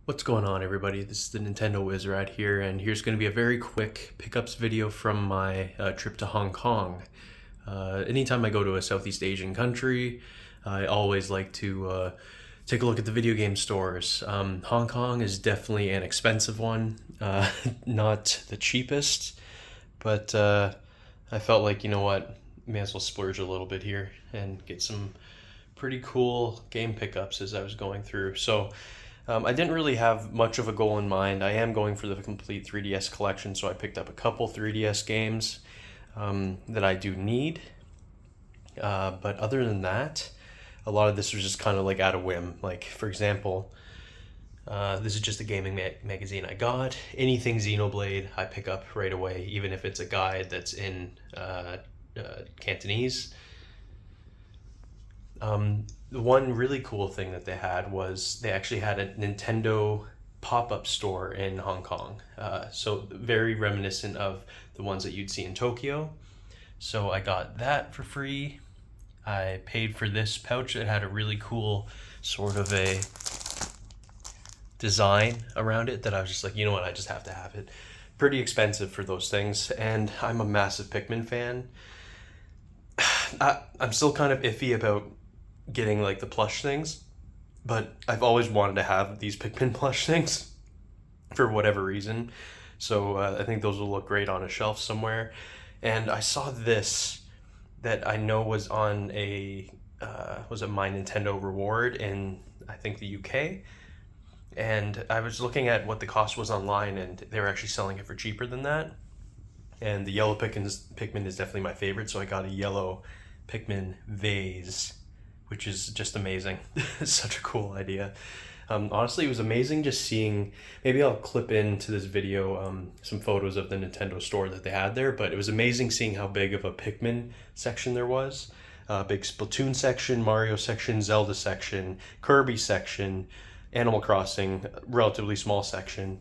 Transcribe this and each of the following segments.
What's going on, everybody? This is the Nintendo Whiz right here, and here's going to be a very quick pickups video from my trip to Hong Kong. Anytime I go to a Southeast Asian country, I always like to take a look at the video game stores. Hong Kong is definitely an expensive one, not the cheapest, but I felt like, you know what, may as well splurge a little bit here and get some pretty cool game pickups as I was going through. I didn't really have much of a goal in mind. I am going for the complete 3DS collection, so I picked up a couple 3DS games that I do need. But other than that, a lot of this was just kind of like out of whim. Like, for example, this is just a gaming magazine I got. Anything Xenoblade, I pick up right away, even if it's a guide that's in Cantonese. The one really cool thing that they had was they actually had a Nintendo pop-up store in Hong Kong. So very reminiscent of the ones that you'd see in Tokyo. So I got that for free. I paid for this pouch that had a really cool sort of a design around it that I was just like, you know what, I just have to have it. Pretty expensive for those things, and I'm a massive Pikmin fan. I'm still kind of iffy about getting like the plush things, but I've always wanted to have these Pikmin plush things for whatever reason. So I think those will look great on a shelf somewhere. And I saw this that I know was on a was it My Nintendo Reward in, I think, the UK. And I was looking at what the cost was online, and they were actually selling it for cheaper than that. And the yellow Pikmin is definitely my favorite, so I got a yellow Pikmin vase, which is just amazing. Such a cool idea. Honestly, it was amazing just seeing, maybe I'll clip into this video some photos of the Nintendo store that they had there, but it was amazing seeing how big of a Pikmin section there was. Big Splatoon section, Mario section, Zelda section, Kirby section, Animal Crossing, relatively small section.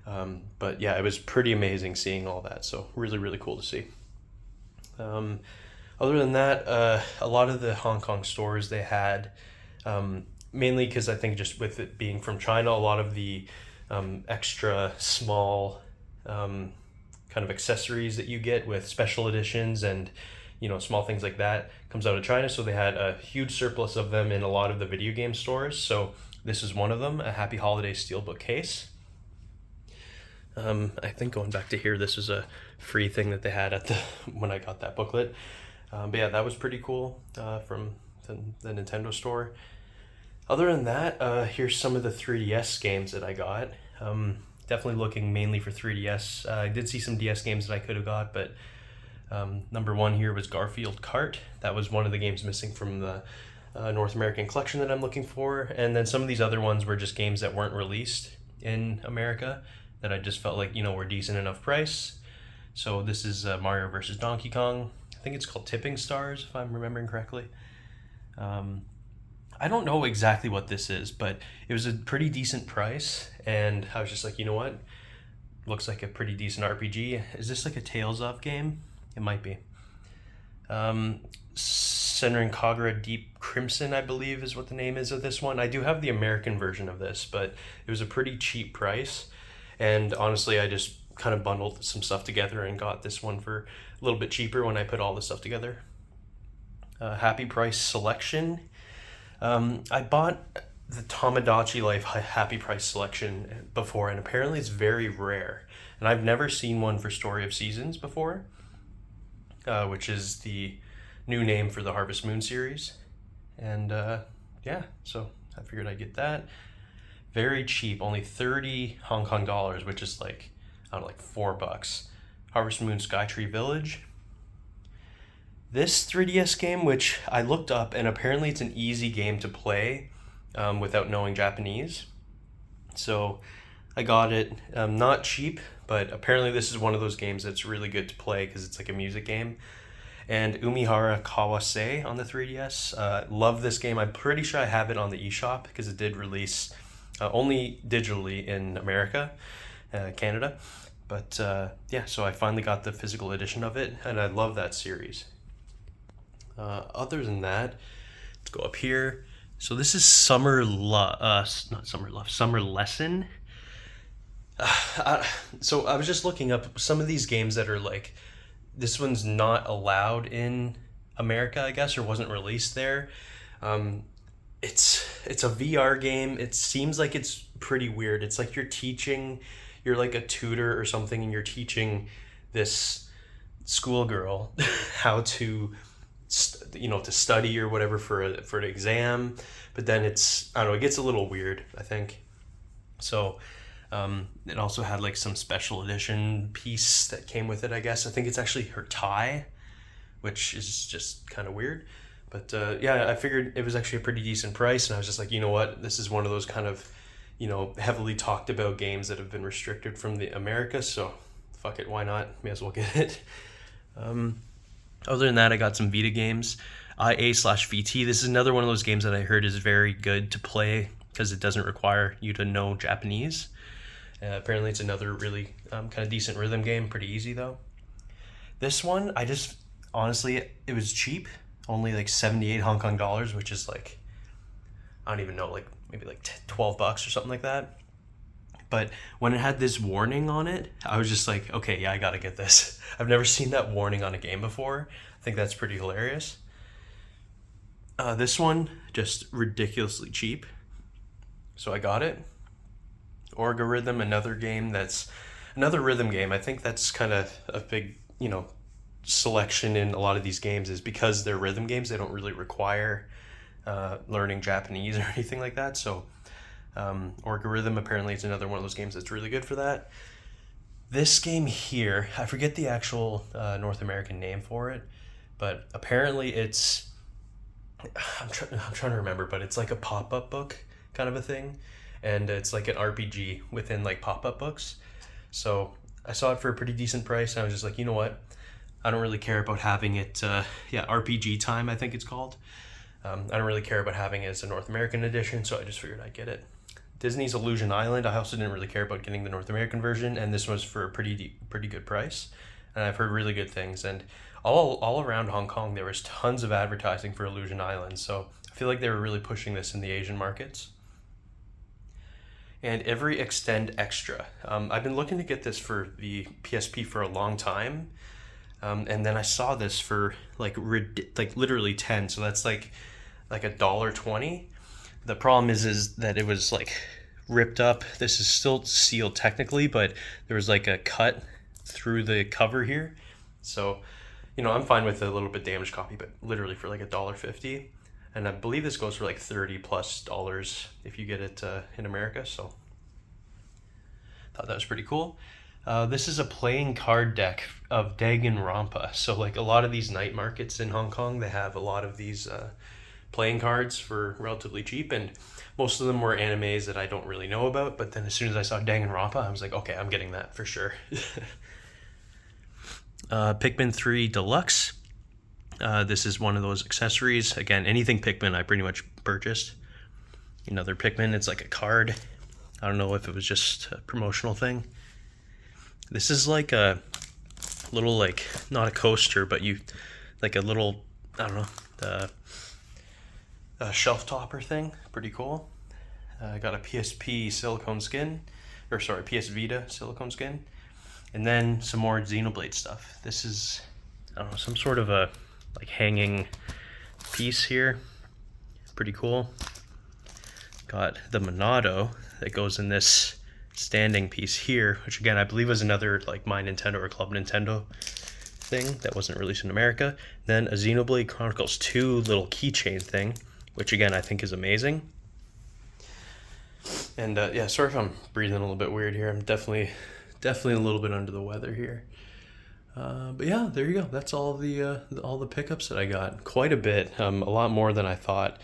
But yeah, it was pretty amazing seeing all that, so really, really cool to see. Other than that, a lot of the Hong Kong stores they had, mainly because I think just with it being from China, a lot of the extra small kind of accessories that you get with special editions and, you know, small things like that comes out of China. So they had a huge surplus of them in a lot of the video game stores. So this is one of them, a Happy Holidays steelbook case. I think going back to here, this was a free thing that they had at the when I got that booklet. But yeah, that was pretty cool from the Nintendo store. Other than that, here's some of the 3DS games that I got. Definitely looking mainly for 3DS. I did see some DS games that I could have got, but number one here was Garfield Kart. That was one of the games missing from the North American collection that I'm looking for. And then some of these other ones were just games that weren't released in America that I just felt like, you know, were decent enough price. So this is Mario versus Donkey Kong. I think it's called Tipping Stars, if I'm remembering correctly. I don't know exactly what this is, but it was a pretty decent price, and I was just like, you know what? Looks like a pretty decent RPG. Is this like a Tales of game? It might be. Centering Kagura Deep Crimson, I believe is what the name is of this one. I do have the American version of this, but it was a pretty cheap price, and honestly, I just kind of bundled some stuff together and got this one for a little bit cheaper when I put all this stuff together. Happy Price Selection. I bought the Tamagotchi Life Happy Price Selection before, and apparently it's very rare. And I've never seen one for Story of Seasons before, which is the new name for the Harvest Moon series. And yeah, so I figured I'd get that. Very cheap, only 30 Hong Kong dollars, which is like, I don't know, like $4. Harvest Moon Skytree Village. This 3DS game, which I looked up, and apparently it's an easy game to play without knowing Japanese. So I got it, not cheap, but apparently this is one of those games that's really good to play because it's like a music game. And Umihara Kawase on the 3DS. Love this game. I'm pretty sure I have it on the eShop because it did release only digitally in America, Canada. But yeah, so I finally got the physical edition of it, and I love that series. Other than that, let's go up here. So this is not Summer Love, Summer Lesson. So I was just looking up some of these games that are like, this one's not allowed in America, I guess, or wasn't released there. Um, it's a VR game. It seems like it's pretty weird. It's like you're like a tutor or something, and you're teaching this schoolgirl how to to study or whatever for an exam. But then I don't know, it gets a little weird, I think. So it also had like some special edition piece that came with it, I guess. I think it's actually her tie, which is just kind of weird. But yeah, I figured it was actually a pretty decent price, and I was just like, you know what, this is one of those kind of, heavily talked about games that have been restricted from the America, so fuck it, why not? May as well get it. Other than that, I got some Vita games. IA/VT. This is another one of those games that I heard is very good to play because it doesn't require you to know Japanese. Apparently, it's another really kind of decent rhythm game. Pretty easy though. This one, honestly, it was cheap. Only like 78 Hong Kong dollars, which is like, I don't even know, like maybe like $12 or something like that. But when it had this warning on it, I was just like, okay, yeah, I gotta get this. I've never seen that warning on a game before. I think that's pretty hilarious. This one, just ridiculously cheap. So I got it. Orga Rhythm, another rhythm game. I think that's kind of a big, selection in a lot of these games, is because they're rhythm games, they don't really require learning Japanese or anything like that. So Orga Rhythm, apparently it's another one of those games that's really good for that. This game here, I forget the actual North American name for it, but apparently I'm trying to remember, but it's like a pop-up book kind of a thing, and it's like an RPG within like pop-up books. So I saw it for a pretty decent price, and I was just like, you know what? I don't really care about having it, RPG Time, I think it's called. I don't really care about having it as a North American edition, so I just figured I'd get it. Disney's Illusion Island, I also didn't really care about getting the North American version, and this was for a pretty good price. And I've heard really good things, and all around Hong Kong there was tons of advertising for Illusion Island, so I feel like they were really pushing this in the Asian markets. And Every Extend Extra. I've been looking to get this for the PSP for a long time, and then I saw this for like literally 10, so that's like $1.20. The problem is that it was like ripped up. This is still sealed technically, but there was like a cut through the cover here. So, I'm fine with a little bit damaged copy, but literally for like $1.50. And I believe this goes for like $30+ if you get it in America. So thought that was pretty cool. This is a playing card deck of Danganronpa. So like a lot of these night markets in Hong Kong, they have a lot of these playing cards for relatively cheap, and most of them were animes that I don't really know about. But then as soon as I saw Danganronpa, I was like, okay, I'm getting that for sure. Pikmin 3 Deluxe. This is one of those accessories. Again, anything Pikmin I pretty much purchased. Another Pikmin, it's like a card. I don't know if it was just a promotional thing. This is like a little, like, not a coaster, but like a little, I don't know, a shelf topper thing. Pretty cool. I got a PSP silicone skin, PS Vita silicone skin. And then some more Xenoblade stuff. This is, I don't know, some sort of a like hanging piece here. Pretty cool. Got the Monado that goes in this standing piece here, which again I believe was another like My Nintendo or Club Nintendo thing that wasn't released in America. Then a Xenoblade Chronicles 2 little keychain thing, which again I think is amazing. And yeah, sorry if I'm breathing a little bit weird here. I'm definitely a little bit under the weather here. But yeah, there you go. That's all the pickups that I got. Quite a bit, a lot more than I thought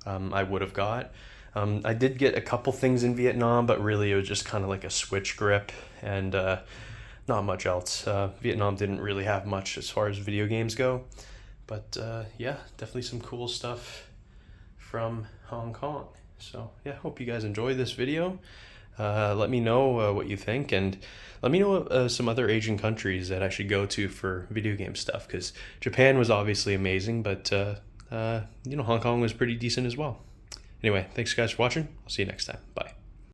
I would have got. I did get a couple things in Vietnam, but really it was just kind of like a Switch grip and not much else. Vietnam didn't really have much as far as video games go. But yeah, definitely some cool stuff from Hong Kong. So yeah, hope you guys enjoyed this video. Let me know what you think, and let me know some other Asian countries that I should go to for video game stuff, because Japan was obviously amazing, but Hong Kong was pretty decent as well. Anyway, thanks guys for watching. I'll see you next time. Bye.